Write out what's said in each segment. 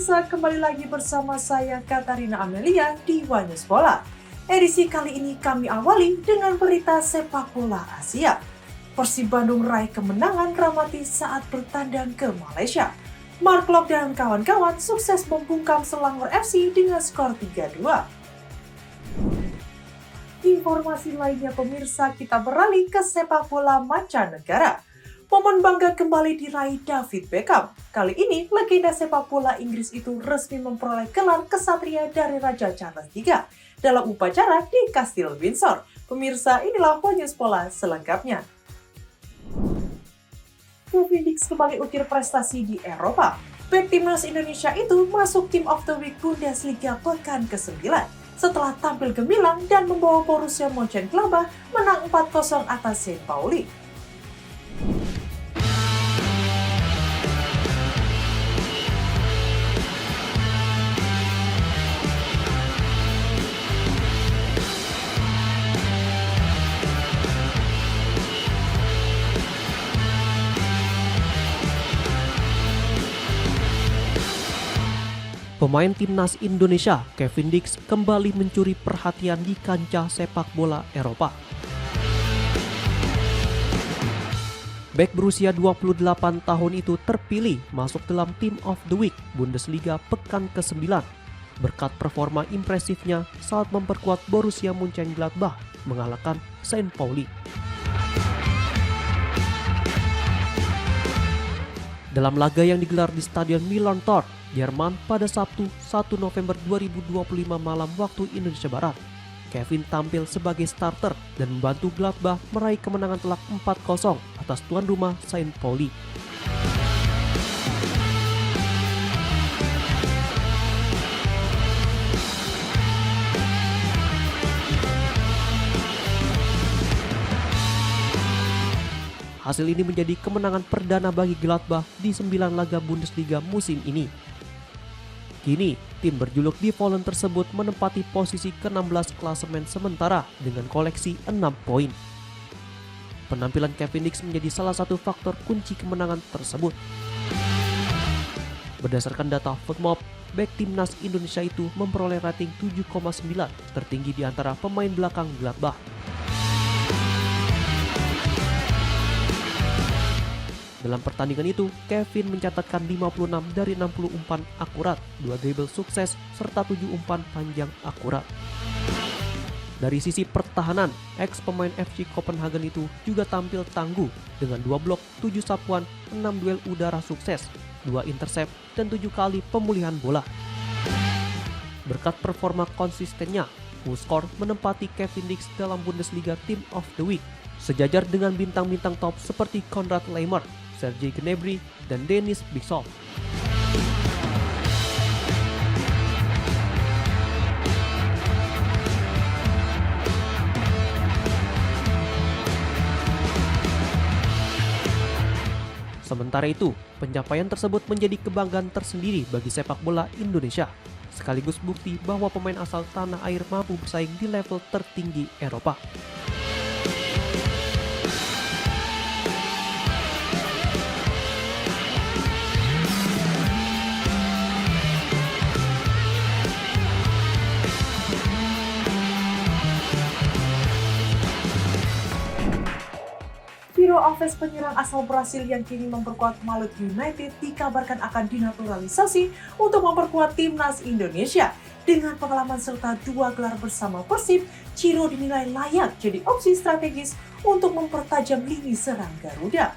pemirsa, kembali lagi bersama saya Katarina Amelia di Wanyus Bola. Edisi kali ini kami awali dengan berita sepak bola Asia. Persib Bandung raih kemenangan dramatis saat bertandang ke Malaysia. Mark Lok dan kawan-kawan sukses membungkam Selangor FC dengan skor 3-2. Informasi lainnya pemirsa, kita beralih ke sepak bola mancanegara. Momen bangga kembali diraih David Beckham. Kali ini, legenda sepak bola Inggris itu resmi memperoleh gelar kesatria dari Raja Charles III dalam upacara di Kastil Windsor. Pemirsa, inilah Wanyus Bola selengkapnya. Kevin Dix kembali ukir prestasi di Eropa. Bek timnas Indonesia itu masuk Team of the Week Bundesliga pekan ke-9 setelah tampil gemilang dan membawa Borussia Mönchengladbach menang 4-0 atas St. Pauli. Pemain timnas Indonesia, Kevin Dix, kembali mencuri perhatian di kancah sepak bola Eropa. Bek berusia 28 tahun itu terpilih masuk dalam Team of the Week Bundesliga pekan ke-9 berkat performa impresifnya saat memperkuat Borussia Mönchengladbach mengalahkan St. Pauli. Dalam laga yang digelar di Stadion Millerntor, Jerman pada Sabtu 1 November 2025 malam waktu Indonesia Barat, Kevin tampil sebagai starter dan membantu Gladbach meraih kemenangan telak 4-0 atas tuan rumah St. Pauli. Hasil ini menjadi kemenangan perdana bagi Gladbach di 9 laga Bundesliga musim ini. Kini, tim berjuluk Die Fohlen tersebut menempati posisi ke-16 klasemen sementara dengan koleksi 6 poin. Penampilan Kevin Dix menjadi salah satu faktor kunci kemenangan tersebut. Berdasarkan data Footmob, bek timnas Indonesia itu memperoleh rating 7,9, tertinggi di antara pemain belakang Gladbach. Dalam pertandingan itu, Kevin mencatatkan 56 dari 60 umpan akurat, 2 dribble sukses, serta 7 umpan panjang akurat. Dari sisi pertahanan, ex pemain FC Copenhagen itu juga tampil tangguh dengan 2 blok, 7 sapuan, 6 duel udara sukses, 2 intercept, dan 7 kali pemulihan bola. Berkat performa konsistennya, WhoScored menempati Kevin Dix dalam Bundesliga Team of the Week, sejajar dengan bintang-bintang top seperti Konrad Laimer, Sergei Gnabry, dan Denis Biksov. Sementara itu, pencapaian tersebut menjadi kebanggaan tersendiri bagi sepak bola Indonesia, sekaligus bukti bahwa pemain asal tanah air mampu bersaing di level tertinggi Eropa. Ciro Alves, penyerang asal Brasil yang kini memperkuat Malut United, dikabarkan akan dinaturalisasi untuk memperkuat timnas Indonesia. Dengan pengalaman serta 2 gelar bersama Persib, Ciro dinilai layak jadi opsi strategis untuk mempertajam lini serang Garuda.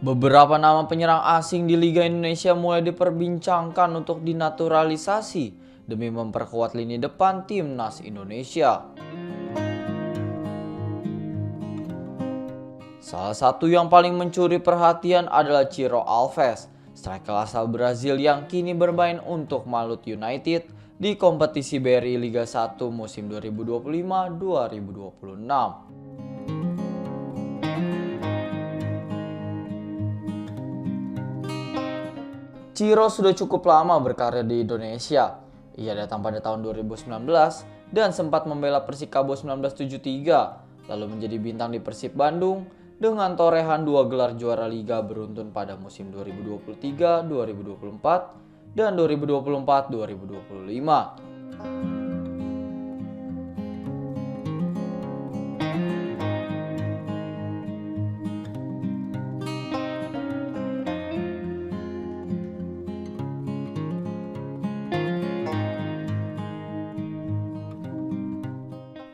Beberapa nama penyerang asing di Liga Indonesia mulai diperbincangkan untuk dinaturalisasi demi memperkuat lini depan timnas Indonesia. Salah satu yang paling mencuri perhatian adalah Ciro Alves, striker asal Brazil yang kini bermain untuk Malut United di kompetisi BRI Liga 1 musim 2025-2026. Ciro sudah cukup lama berkarir di Indonesia. Ia datang pada tahun 2019 dan sempat membela Persikabo 1973, lalu menjadi bintang di Persib Bandung dengan torehan 2 gelar juara liga beruntun pada musim 2023-2024 dan 2024-2025.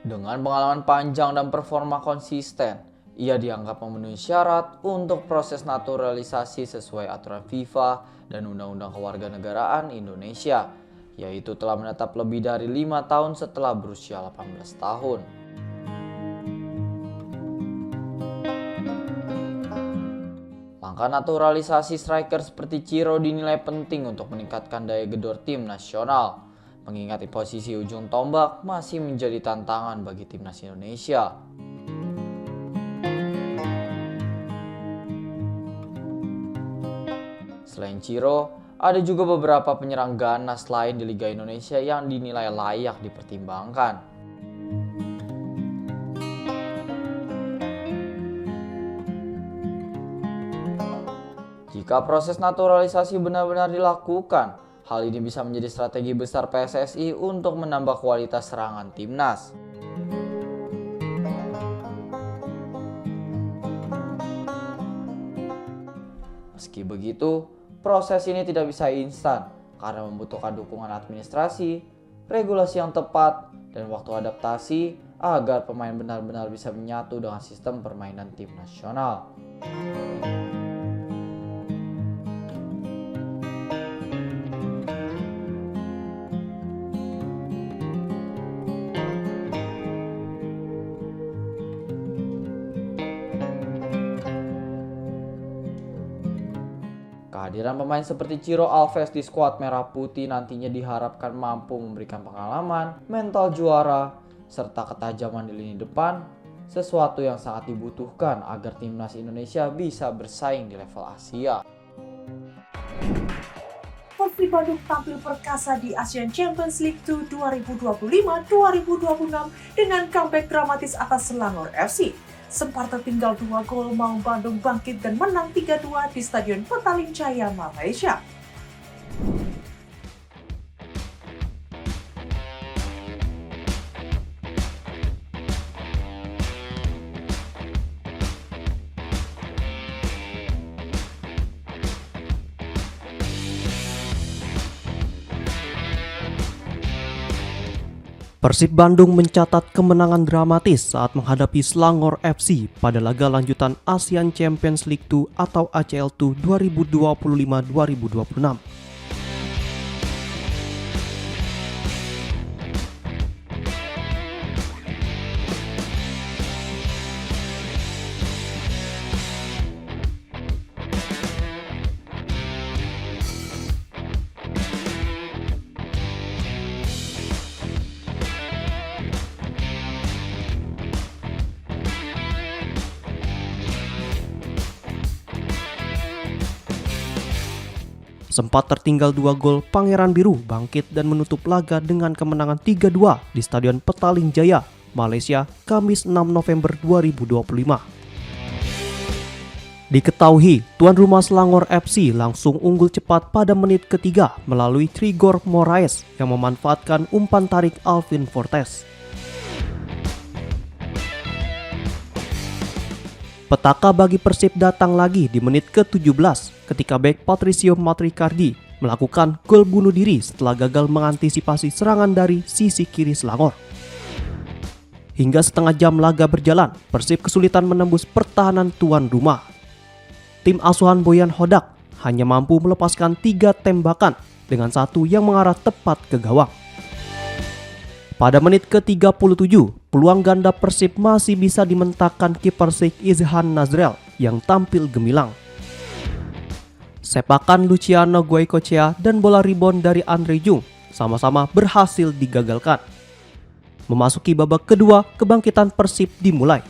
Dengan pengalaman panjang dan performa konsisten, ia dianggap memenuhi syarat untuk proses naturalisasi sesuai aturan FIFA dan Undang-Undang Kewarganegaraan Indonesia, yaitu telah menetap lebih dari 5 tahun setelah berusia 18 tahun. Langkah naturalisasi striker seperti Ciro dinilai penting untuk meningkatkan daya gedor tim nasional, mengingat posisi ujung tombak masih menjadi tantangan bagi timnas Indonesia. Selain Ciro, ada juga beberapa penyerang ganas lain di Liga Indonesia yang dinilai layak dipertimbangkan. Jika proses naturalisasi benar-benar dilakukan, hal ini bisa menjadi strategi besar PSSI untuk menambah kualitas serangan timnas. Meski begitu, proses ini tidak bisa instan karena membutuhkan dukungan administrasi, regulasi yang tepat, dan waktu adaptasi agar pemain benar-benar bisa menyatu dengan sistem permainan tim nasional. Kehadiran pemain seperti Ciro Alves di skuad Merah Putih nantinya diharapkan mampu memberikan pengalaman, mental juara, serta ketajaman di lini depan, sesuatu yang sangat dibutuhkan agar timnas Indonesia bisa bersaing di level Asia. Persib Bandung tampil perkasa di Asian Champions League 2 2025-2026 dengan comeback dramatis atas Selangor FC. Sempat tertinggal 2 gol, Maung Bandung bangkit dan menang 3-2 di Stadion Petaling Jaya, Malaysia. Persib Bandung mencatat kemenangan dramatis saat menghadapi Selangor FC pada laga lanjutan ASEAN Champions League 2 atau ACL 2 2025-2026. Sempat tertinggal 2 gol, Pangeran Biru bangkit dan menutup laga dengan kemenangan 3-2 di Stadion Petaling Jaya, Malaysia, Kamis 6 November 2025. Diketahui, tuan rumah Selangor FC langsung unggul cepat pada menit ketiga melalui Trigor Moraes yang memanfaatkan umpan tarik Alvin Fortes. Petaka bagi Persib datang lagi di menit ke-17 ketika bek Patricio Matricardi melakukan gol bunuh diri setelah gagal mengantisipasi serangan dari sisi kiri Selangor. Hingga setengah jam laga berjalan, Persib kesulitan menembus pertahanan tuan rumah. Tim asuhan Boyan Hodak hanya mampu melepaskan 3 tembakan dengan 1 yang mengarah tepat ke gawang. Pada menit ke-37, peluang ganda Persib masih bisa dimentakkan kiper Sheikh Izhan Nazrel yang tampil gemilang. Sepakan Luciano Goicoechea dan bola rebound dari Andre Jung sama-sama berhasil digagalkan. Memasuki babak kedua, kebangkitan Persib dimulai.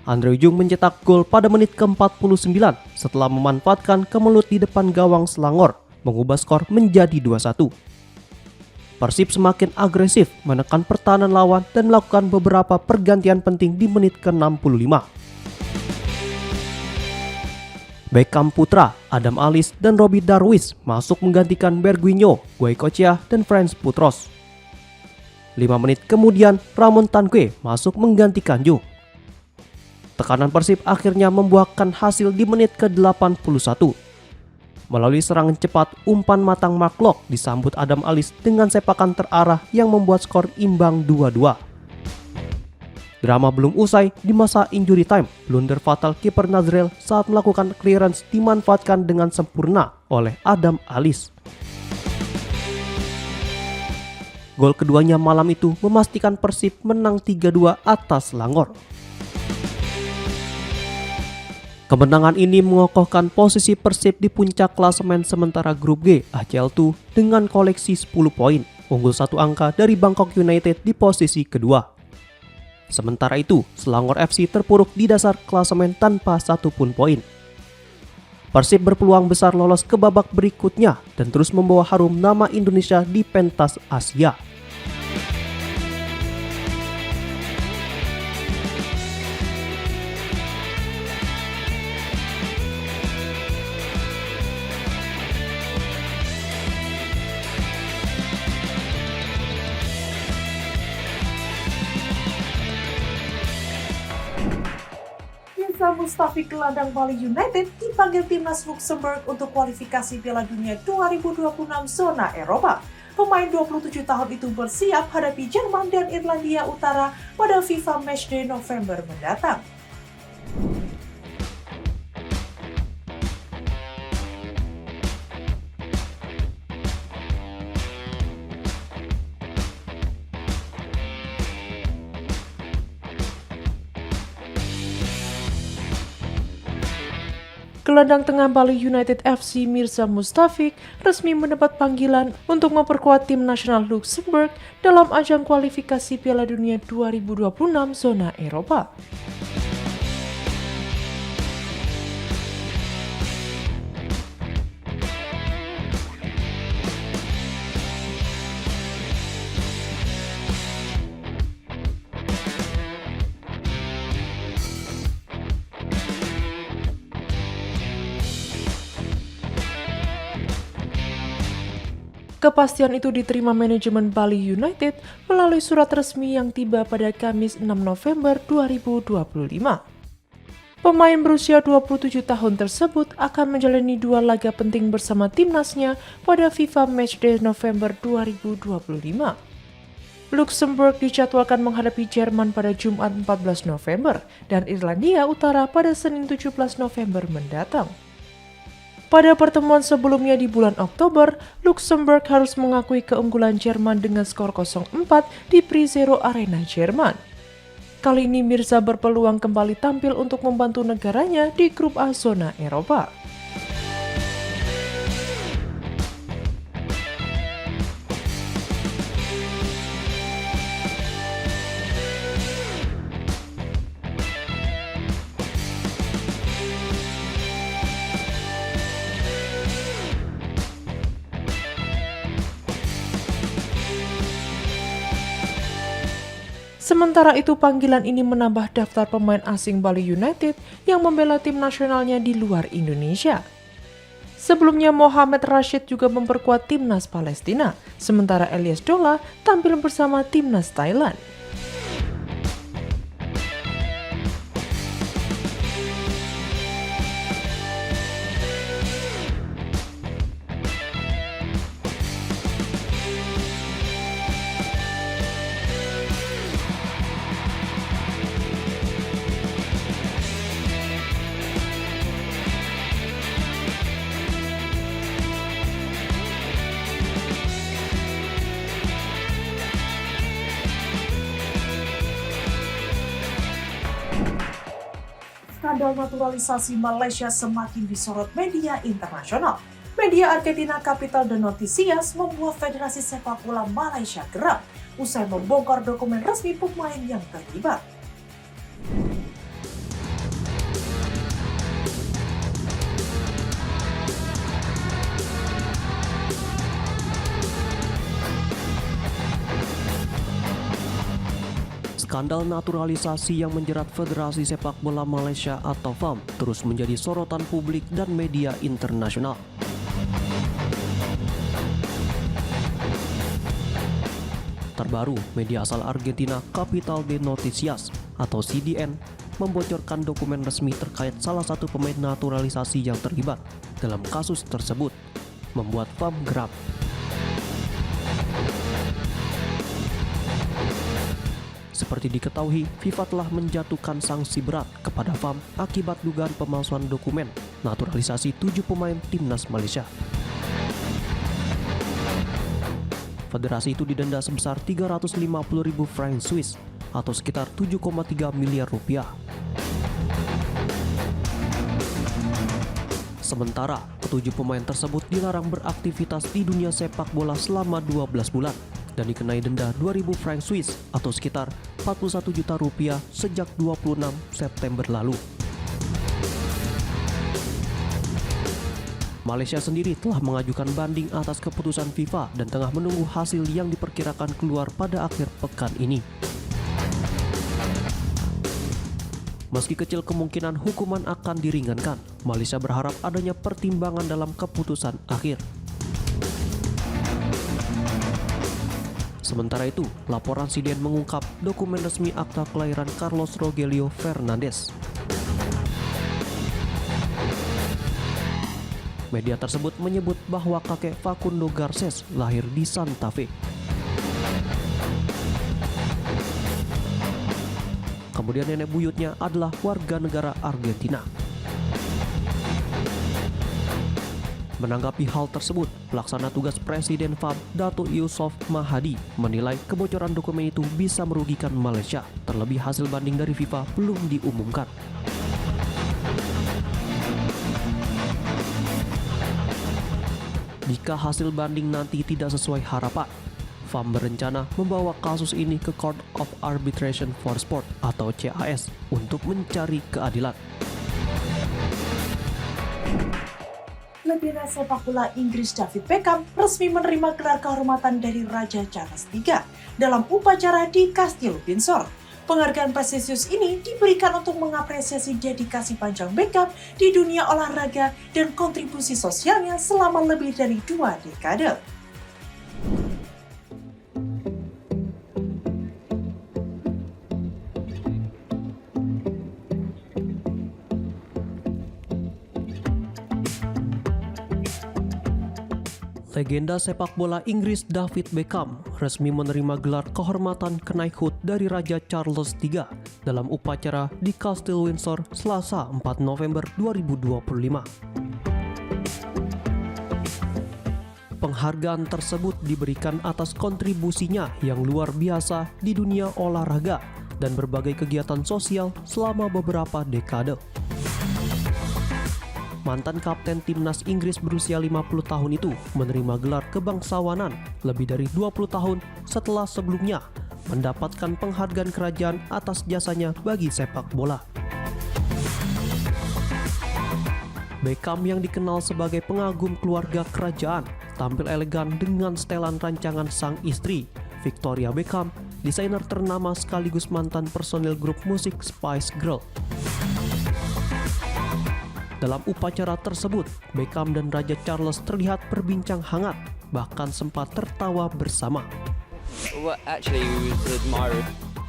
Andre Ujung mencetak gol pada menit ke-49 setelah memanfaatkan kemelut di depan gawang Selangor, mengubah skor menjadi 2-1. Persib semakin agresif menekan pertahanan lawan dan melakukan beberapa pergantian penting di menit ke-65. Beckham Putra, Adam Alis, dan Robbie Darwish masuk menggantikan Berguinho, Goicoechea, dan Franz Putros. 5 menit kemudian, Ramon Tanque masuk menggantikan Jung. Tekanan Persib akhirnya membuahkan hasil di menit ke-81. Melalui serangan cepat, umpan matang Mark Locke disambut Adam Alis dengan sepakan terarah yang membuat skor imbang 2-2. Drama belum usai di masa injury time. Blunder fatal kiper Nazrel saat melakukan clearance dimanfaatkan dengan sempurna oleh Adam Alis. Gol keduanya malam itu memastikan Persib menang 3-2 atas Selangor. Kemenangan ini mengokohkan posisi Persib di puncak klasemen sementara grup G ACL2 dengan koleksi 10 poin, unggul 1 angka dari Bangkok United di posisi kedua. Sementara itu, Selangor FC terpuruk di dasar klasemen tanpa satupun poin. Persib berpeluang besar lolos ke babak berikutnya dan terus membawa harum nama Indonesia di pentas Asia. Mirza Mustafiq gelandang Bali United dipanggil timnas Luxembourg untuk kualifikasi Piala Dunia 2026 zona Eropa. Pemain 27 tahun itu bersiap hadapi Jerman dan Irlandia Utara pada FIFA Matchday November mendatang. Gelandang tengah Bali United FC Mirza Mustafiq resmi mendapat panggilan untuk memperkuat tim nasional Luxembourg dalam ajang kualifikasi Piala Dunia 2026 zona Eropa. Kepastian itu diterima manajemen Bali United melalui surat resmi yang tiba pada Kamis 6 November 2025. Pemain berusia 27 tahun tersebut akan menjalani 2 laga penting bersama timnasnya pada FIFA Matchday November 2025. Luxembourg dijadwalkan menghadapi Jerman pada Jumat 14 November dan Irlandia Utara pada Senin 17 November mendatang. Pada pertemuan sebelumnya di bulan Oktober, Luxembourg harus mengakui keunggulan Jerman dengan skor 0-4 di Prizero Arena Jerman. Kali ini Mirza berpeluang kembali tampil untuk membantu negaranya di grup A zona Eropa. Sementara itu, panggilan ini menambah daftar pemain asing Bali United yang membela tim nasionalnya di luar Indonesia. Sebelumnya, Mohamed Rashid juga memperkuat timnas Palestina, sementara Elias Dola tampil bersama timnas Thailand. Skandal naturalisasi Malaysia semakin disorot media internasional. Media Argentina Capital de Noticias membuat Federasi Sepak Bola Malaysia geram usai membongkar dokumen resmi pemain yang terlibat. Skandal naturalisasi yang menjerat Federasi Sepak Bola Malaysia atau FAM terus menjadi sorotan publik dan media internasional. Terbaru, media asal Argentina Capital de Noticias atau CDN membocorkan dokumen resmi terkait salah satu pemain naturalisasi yang terlibat dalam kasus tersebut, membuat FAM geram. Seperti diketahui, FIFA telah menjatuhkan sanksi berat kepada FAM akibat dugaan pemalsuan dokumen naturalisasi 7 pemain timnas Malaysia. Federasi itu didenda sebesar 350.000 franc Swiss atau sekitar 7,3 miliar rupiah. Sementara, ketujuh pemain tersebut dilarang beraktivitas di dunia sepak bola selama 12 bulan dan dikenai denda 2.000 franc Swiss atau sekitar 41 juta rupiah sejak 26 September lalu. Malaysia sendiri telah mengajukan banding atas keputusan FIFA dan tengah menunggu hasil yang diperkirakan keluar pada akhir pekan ini. Meski kecil kemungkinan hukuman akan diringankan, Malaysia berharap adanya pertimbangan dalam keputusan akhir. Sementara itu, laporan CDN mengungkap dokumen resmi akta kelahiran Carlos Rogelio Fernandes. Media tersebut menyebut bahwa kakek Facundo Garces lahir di Santa Fe. Kemudian nenek buyutnya adalah warga negara Argentina. Menanggapi hal tersebut, pelaksana tugas Presiden FAM, Datuk Yusof Mahadi, menilai kebocoran dokumen itu bisa merugikan Malaysia. Terlebih hasil banding dari FIFA belum diumumkan. Jika hasil banding nanti tidak sesuai harapan, FAM berencana membawa kasus ini ke Court of Arbitration for Sport atau CAS untuk mencari keadilan. Legenda sepak bola Inggris David Beckham resmi menerima gelar kehormatan dari Raja Charles III dalam upacara di Kastil Windsor. Penghargaan prestisius ini diberikan untuk mengapresiasi dedikasi panjang Beckham di dunia olahraga dan kontribusi sosialnya selama lebih dari 2 dekade. Legenda sepak bola Inggris David Beckham resmi menerima gelar kehormatan kenaikhood dari Raja Charles III dalam upacara di Kastil Windsor Selasa 4 November 2025. Penghargaan tersebut diberikan atas kontribusinya yang luar biasa di dunia olahraga dan berbagai kegiatan sosial selama beberapa dekade. Mantan kapten timnas Inggris berusia 50 tahun itu menerima gelar kebangsawanan lebih dari 20 tahun setelah sebelumnya mendapatkan penghargaan kerajaan atas jasanya bagi sepak bola. Beckham yang dikenal sebagai pengagum keluarga kerajaan tampil elegan dengan setelan rancangan sang istri, Victoria Beckham, desainer ternama sekaligus mantan personil grup musik Spice Girls. Dalam upacara tersebut, Beckham dan Raja Charles terlihat berbincang hangat, bahkan sempat tertawa bersama.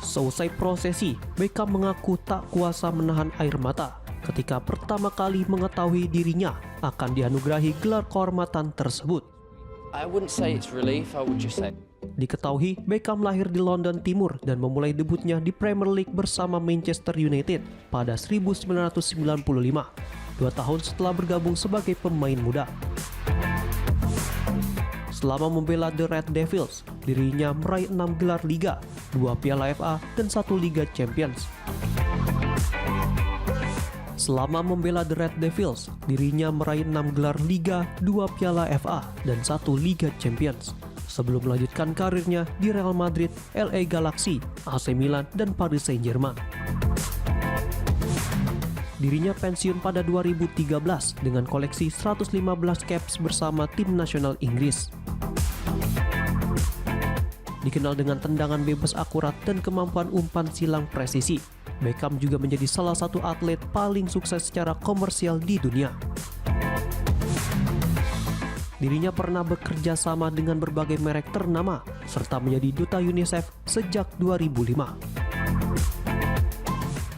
Seusai prosesi, Beckham mengaku tak kuasa menahan air mata ketika pertama kali mengetahui dirinya akan dianugerahi gelar kehormatan tersebut. Diketahui, Beckham lahir di London Timur dan memulai debutnya di Premier League bersama Manchester United pada 1995. 2 tahun setelah bergabung sebagai pemain muda. Selama membela The Red Devils, dirinya meraih 6 gelar Liga, 2 Piala FA, dan 1 Liga Champions. Selama membela The Red Devils, dirinya meraih 6 gelar Liga, 2 Piala FA, dan 1 Liga Champions. Sebelum melanjutkan karirnya di Real Madrid, LA Galaxy, AC Milan, dan Paris Saint-Germain. Dirinya pensiun pada 2013 dengan koleksi 115 caps bersama tim nasional Inggris. dikenal dengan tendangan bebas akurat dan kemampuan umpan silang presisi. Beckham juga menjadi salah satu atlet paling sukses secara komersial di dunia. Dirinya pernah bekerja sama dengan berbagai merek ternama, serta menjadi duta UNICEF sejak 2005.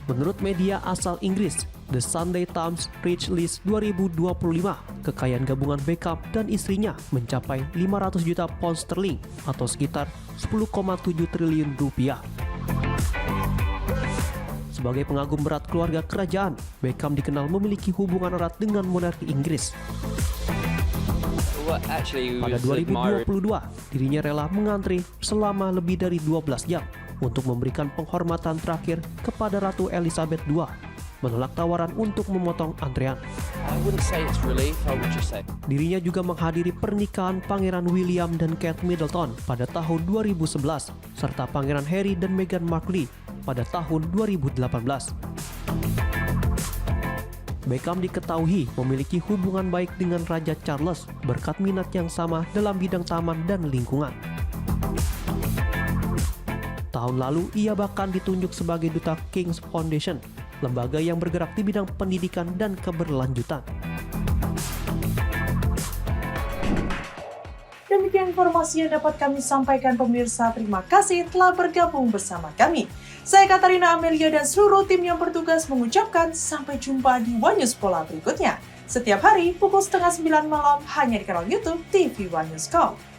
Menurut media asal Inggris, The Sunday Times Rich List 2025, kekayaan gabungan Beckham dan istrinya mencapai 500 juta pound sterling atau sekitar 10,7 triliun rupiah. Sebagai pengagum berat keluarga kerajaan, Beckham dikenal memiliki hubungan erat dengan monarki Inggris. Pada 2022, dirinya rela mengantri selama lebih dari 12 jam untuk memberikan penghormatan terakhir kepada Ratu Elizabeth II, menolak tawaran untuk memotong antrean. Dirinya juga menghadiri pernikahan Pangeran William dan Kate Middleton pada tahun 2011, serta Pangeran Harry dan Meghan Markle pada tahun 2018. Beckham diketahui memiliki hubungan baik dengan Raja Charles berkat minat yang sama dalam bidang taman dan lingkungan. Tahun lalu, ia bahkan ditunjuk sebagai duta King's Foundation, lembaga yang bergerak di bidang pendidikan dan keberlanjutan. Demikian informasi yang dapat kami sampaikan pemirsa. Terima kasih telah bergabung bersama kami. Saya Katarina Amelia dan seluruh tim yang bertugas mengucapkan sampai jumpa di One News Pola berikutnya. Setiap hari pukul 8:30 malam hanya di kanal YouTube TV One News.com.